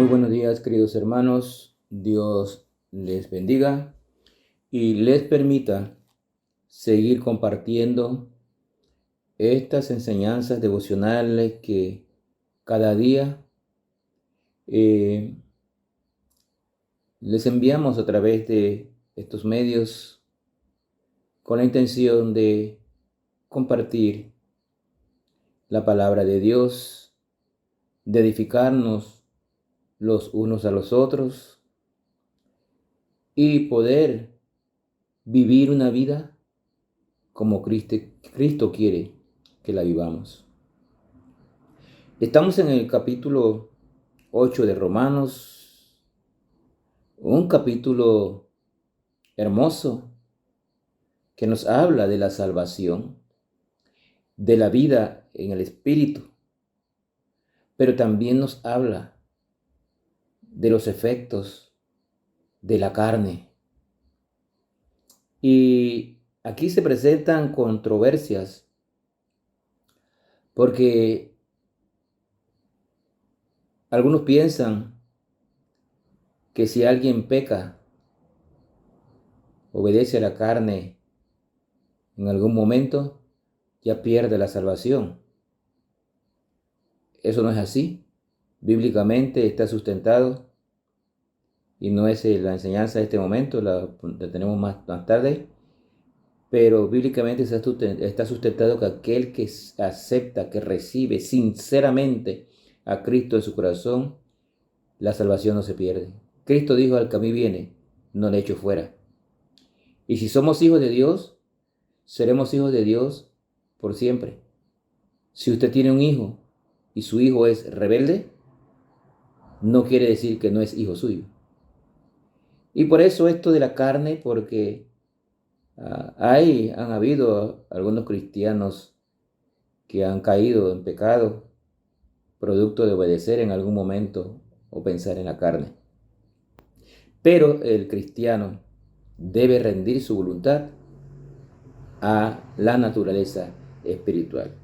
buenos días, queridos hermanos. Dios les bendiga y les permita seguir compartiendo estas enseñanzas devocionales que cada día eh, les enviamos a través de estos medios con la intención de compartir la palabra de Dios, de edificarnos los unos a los otros y poder vivir una vida como Cristo quiere que la vivamos. Estamos en el capítulo 8 de Romanos, un capítulo hermoso que nos habla de la salvación, de la vida en el Espíritu, pero también nos habla de los efectos de la carne. Y aquí se presentan controversias porque algunos piensan que si alguien peca, obedece a la carne en algún momento, ya pierde la salvación. Eso no es así. Bíblicamente está sustentado y no es la enseñanza de este momento, la tenemos más tarde, pero bíblicamente está sustentado que aquel que acepta, que recibe sinceramente a Cristo en su corazón, la salvación no se pierde. Cristo dijo: al que a mí viene, no le echo fuera. Y si somos hijos de Dios, seremos hijos de Dios por siempre. Si usted tiene un hijo y su hijo es rebelde, no quiere decir que no es hijo suyo. Y por eso esto de la carne, porque han habido algunos cristianos que han caído en pecado, producto de obedecer en algún momento o pensar en la carne. Pero el cristiano debe rendir su voluntad a la naturaleza espiritual.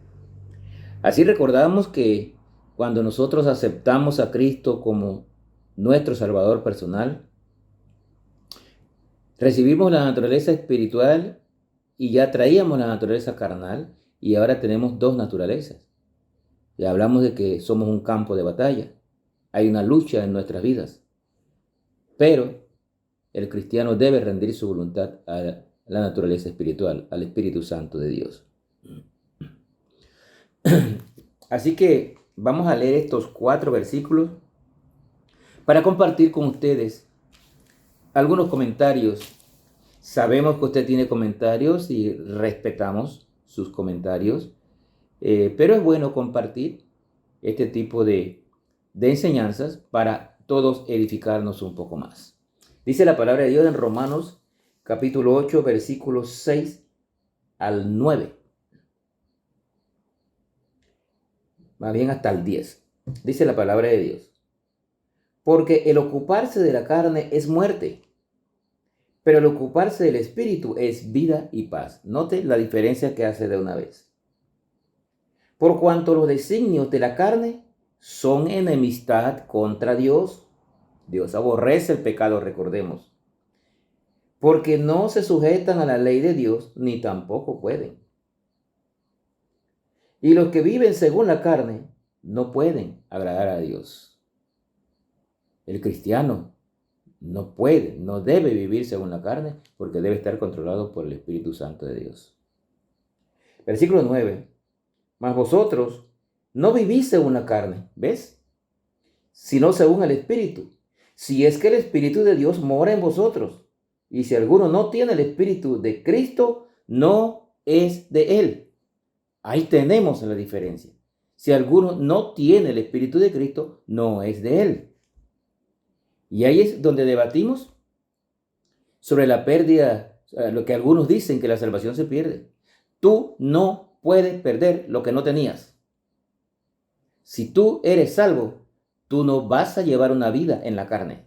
Así recordamos que cuando nosotros aceptamos a Cristo como nuestro Salvador personal, recibimos la naturaleza espiritual y ya traíamos la naturaleza carnal y ahora tenemos dos naturalezas. Y hablamos de que somos un campo de batalla. Hay una lucha en nuestras vidas. Pero el cristiano debe rendir su voluntad a la naturaleza espiritual, al Espíritu Santo de Dios. Así que vamos a leer estos 4 versículos para compartir con ustedes algunos comentarios. Sabemos que usted tiene comentarios y respetamos sus comentarios, pero es bueno compartir este tipo de enseñanzas para todos edificarnos un poco más. Dice la palabra de Dios en Romanos capítulo 8, versículos 6 al 9. Más bien hasta el 10. Dice la palabra de Dios: porque el ocuparse de la carne es muerte, pero el ocuparse del Espíritu es vida y paz. Note la diferencia que hace de una vez. Por cuanto los designios de la carne son enemistad contra Dios. Dios aborrece el pecado, recordemos. Porque no se sujetan a la ley de Dios, ni tampoco pueden. Y los que viven según la carne no pueden agradar a Dios. El cristiano no puede, no debe vivir según la carne, porque debe estar controlado por el Espíritu Santo de Dios. Versículo 9. Mas vosotros no vivís según la carne, ¿ves? Sino según el Espíritu. Si es que el Espíritu de Dios mora en vosotros. Y si alguno no tiene el Espíritu de Cristo, no es de él. Ahí tenemos la diferencia. Si alguno no tiene el Espíritu de Cristo, no es de él. Y ahí es donde debatimos sobre la pérdida, lo que algunos dicen, que la salvación se pierde. Tú no puedes perder lo que no tenías. Si tú eres salvo, tú no vas a llevar una vida en la carne.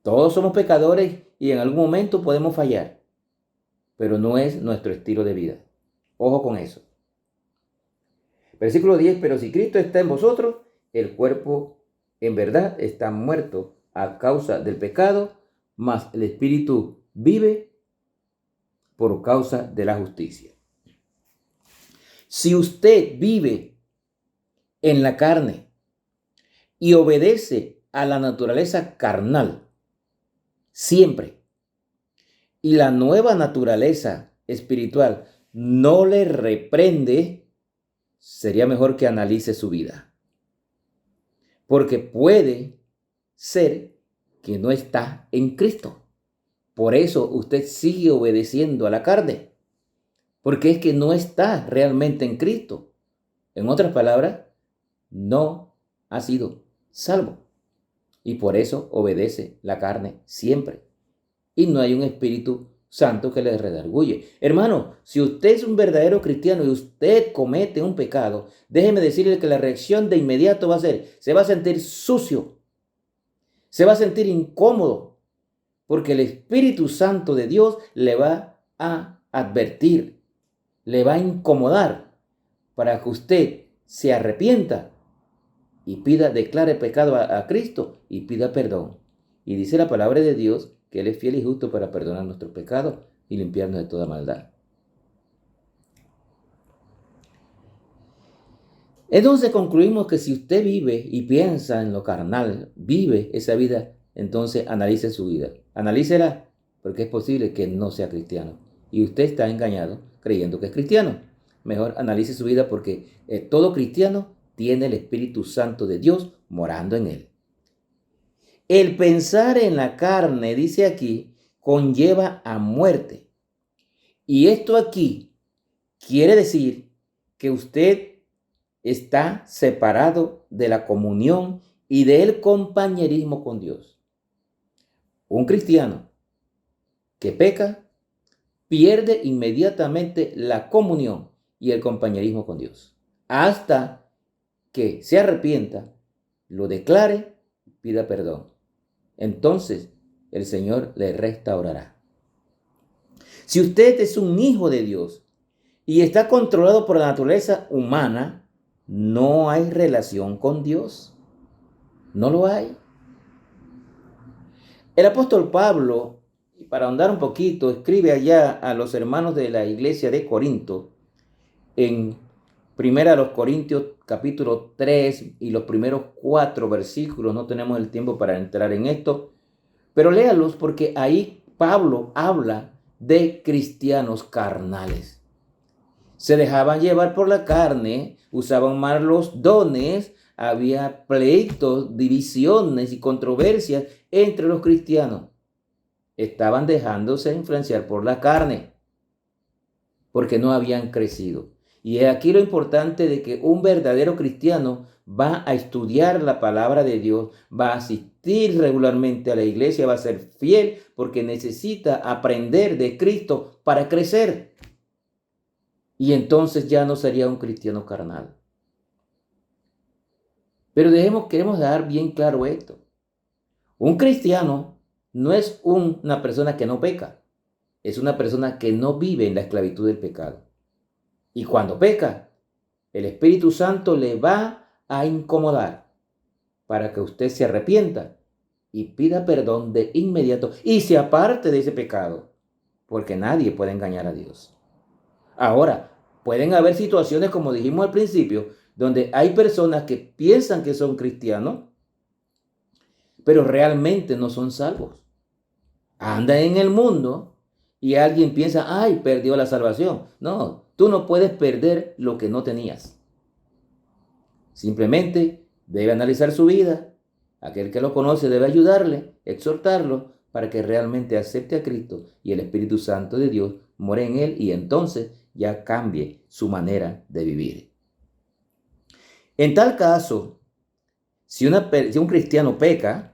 Todos somos pecadores y en algún momento podemos fallar, pero no es nuestro estilo de vida. Ojo con eso. Versículo 10. Pero si Cristo está en vosotros, el cuerpo en verdad está muerto a causa del pecado, mas el espíritu vive por causa de la justicia. Si usted vive en la carne y obedece a la naturaleza carnal siempre, y la nueva naturaleza espiritual no le reprende, sería mejor que analice su vida. Porque puede ser que no está en Cristo. Por eso usted sigue obedeciendo a la carne. Porque es que no está realmente en Cristo. En otras palabras, no ha sido salvo. Y por eso obedece la carne siempre. Y no hay un Espíritu Santo que le redarguye. Hermano, si usted es un verdadero cristiano y usted comete un pecado, déjeme decirle que la reacción de inmediato va a ser, se va a sentir sucio, se va a sentir incómodo, porque el Espíritu Santo de Dios le va a advertir, le va a incomodar para que usted se arrepienta y declare pecado a Cristo y pida perdón. Y dice la palabra de Dios que Él es fiel y justo para perdonar nuestros pecados y limpiarnos de toda maldad. Entonces concluimos que si usted vive y piensa en lo carnal, vive esa vida, entonces analice su vida. Analícela, porque es posible que no sea cristiano. Y usted está engañado creyendo que es cristiano. Mejor analice su vida, porque todo cristiano tiene el Espíritu Santo de Dios morando en él. El pensar en la carne, dice aquí, conlleva a muerte. Y esto aquí quiere decir que usted está separado de la comunión y del compañerismo con Dios. Un cristiano que peca pierde inmediatamente la comunión y el compañerismo con Dios, hasta que se arrepienta, lo declare y pida perdón. Entonces el Señor le restaurará. Si usted es un hijo de Dios y está controlado por la naturaleza humana, no hay relación con Dios. No lo hay. El apóstol Pablo, para ahondar un poquito, escribe allá a los hermanos de la iglesia de Corinto, en 1 Corintios capítulo 3 y los primeros 4 versículos. No tenemos el tiempo para entrar en esto, pero léalos, porque ahí Pablo habla de cristianos carnales. Se dejaban llevar por la carne, usaban mal los dones, había pleitos, divisiones y controversias entre los cristianos. Estaban dejándose influenciar por la carne, porque no habían crecido. Y es aquí lo importante de que un verdadero cristiano va a estudiar la palabra de Dios, va a asistir regularmente a la iglesia, va a ser fiel, porque necesita aprender de Cristo para crecer. Y entonces ya no sería un cristiano carnal. Pero queremos dejar bien claro esto. Un cristiano no es una persona que no peca. Es una persona que no vive en la esclavitud del pecado. Y cuando peca, el Espíritu Santo le va a incomodar para que usted se arrepienta y pida perdón de inmediato y se aparte de ese pecado, porque nadie puede engañar a Dios. Ahora, pueden haber situaciones, como dijimos al principio, donde hay personas que piensan que son cristianos, pero realmente no son salvos. Andan en el mundo y alguien piensa, ay, perdió la salvación. No, tú no puedes perder lo que no tenías. Simplemente debe analizar su vida. Aquel que lo conoce debe ayudarle, exhortarlo, para que realmente acepte a Cristo y el Espíritu Santo de Dios more en él, y entonces ya cambie su manera de vivir. En tal caso, si un cristiano peca,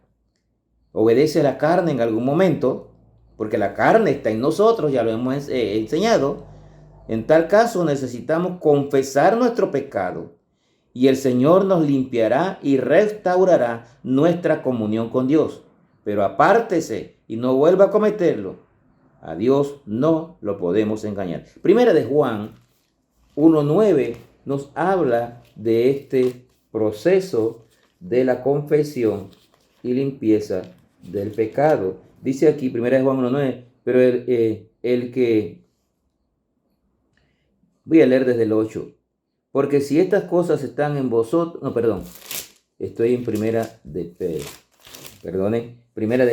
obedece a la carne en algún momento, porque la carne está en nosotros, ya lo hemos enseñado, en tal caso necesitamos confesar nuestro pecado y el Señor nos limpiará y restaurará nuestra comunión con Dios. Pero apártese y no vuelva a cometerlo. A Dios no lo podemos engañar. Primera de Juan 1:9 nos habla de este proceso de la confesión y limpieza del pecado. Dice aquí, 1 Juan 1:9, pero el que... Voy a leer desde el 8. Porque si estas cosas están en vosotros... No, perdón. Estoy en primera de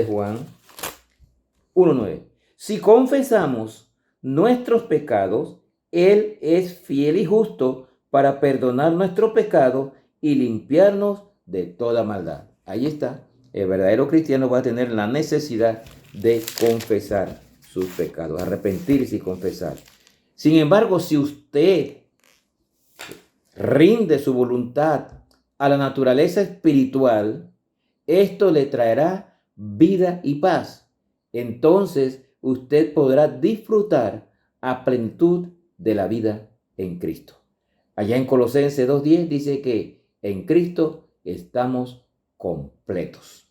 Juan 1:9. Si confesamos nuestros pecados, Él es fiel y justo para perdonar nuestros pecados y limpiarnos de toda maldad. Ahí está. El verdadero cristiano va a tener la necesidad de confesar sus pecados, arrepentirse y confesar. Sin embargo, si usted rinde su voluntad a la naturaleza espiritual, esto le traerá vida y paz. Entonces, usted podrá disfrutar a plenitud de la vida en Cristo. Allá en Colosenses 2:10 dice que en Cristo estamos completos.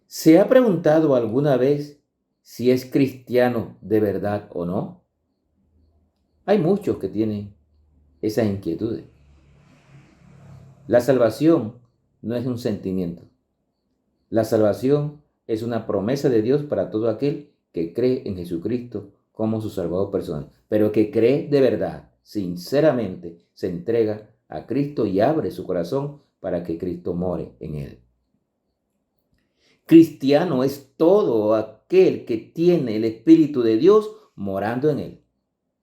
¿Se ha preguntado alguna vez si es cristiano de verdad o no? Hay muchos que tienen esas inquietudes. La salvación no es un sentimiento. La salvación es una promesa de Dios para todo aquel que cree en Jesucristo como su Salvador personal, pero que cree de verdad, sinceramente, se entrega a Cristo y abre su corazón para que Cristo more en él. Cristiano es todo aquel que tiene el Espíritu de Dios morando en él.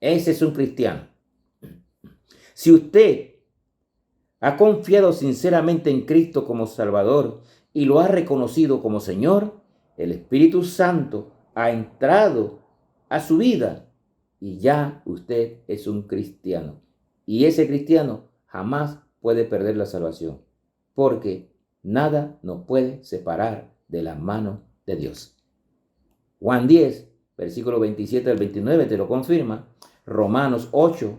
Ese es un cristiano. Si usted ha confiado sinceramente en Cristo como Salvador y lo ha reconocido como Señor, el Espíritu Santo ha entrado a su vida y ya usted es un cristiano. Y ese cristiano jamás puede perder la salvación, porque nada nos puede separar de la mano de Dios. Juan 10, versículo 27 al 29 te lo confirma. Romanos 8,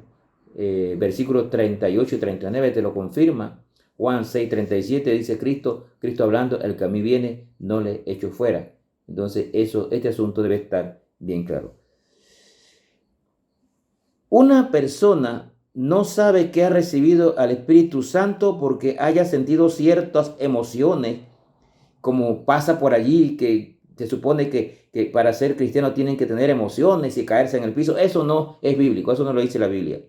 versículos 38 y 39 te lo confirma. Juan 6, 37 dice Cristo hablando, el que a mí viene no le echo fuera. Entonces este asunto debe estar bien claro. Una persona no sabe que ha recibido al Espíritu Santo porque haya sentido ciertas emociones, como pasa por allí, que se supone que para ser cristiano tienen que tener emociones y caerse en el piso. Eso no es bíblico, eso no lo dice la Biblia.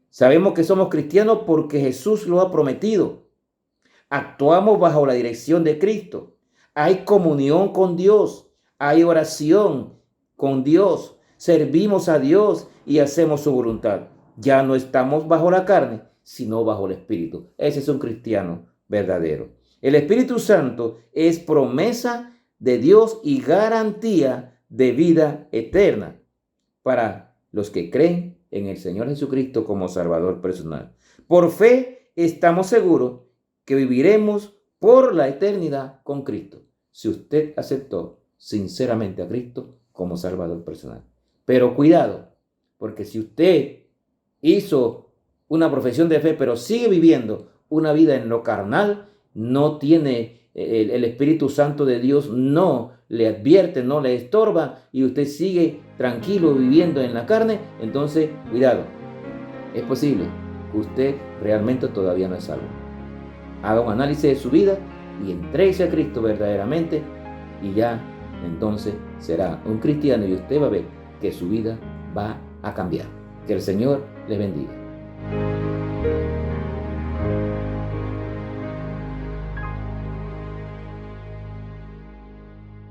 Sabemos que somos cristianos porque Jesús lo ha prometido. Actuamos bajo la dirección de Cristo. Hay comunión con Dios, hay oración con Dios, servimos a Dios y hacemos su voluntad. Ya no estamos bajo la carne, sino bajo el Espíritu. Ese es un cristiano verdadero. El Espíritu Santo es promesa de Dios y garantía de vida eterna para los que creen en el Señor Jesucristo como Salvador personal. Por fe estamos seguros que viviremos por la eternidad con Cristo, si usted aceptó sinceramente a Cristo como Salvador personal. Pero cuidado, porque si usted hizo una profesión de fe, pero sigue viviendo una vida en lo carnal, no tiene el Espíritu Santo de Dios, no le advierte, no le estorba, y usted sigue tranquilo viviendo en la carne, entonces cuidado, es posible que usted realmente todavía no es salvo. Haga un análisis de su vida y entréguese a Cristo verdaderamente, y ya entonces será un cristiano y usted va a ver que su vida va a cambiar. Que el Señor les bendiga.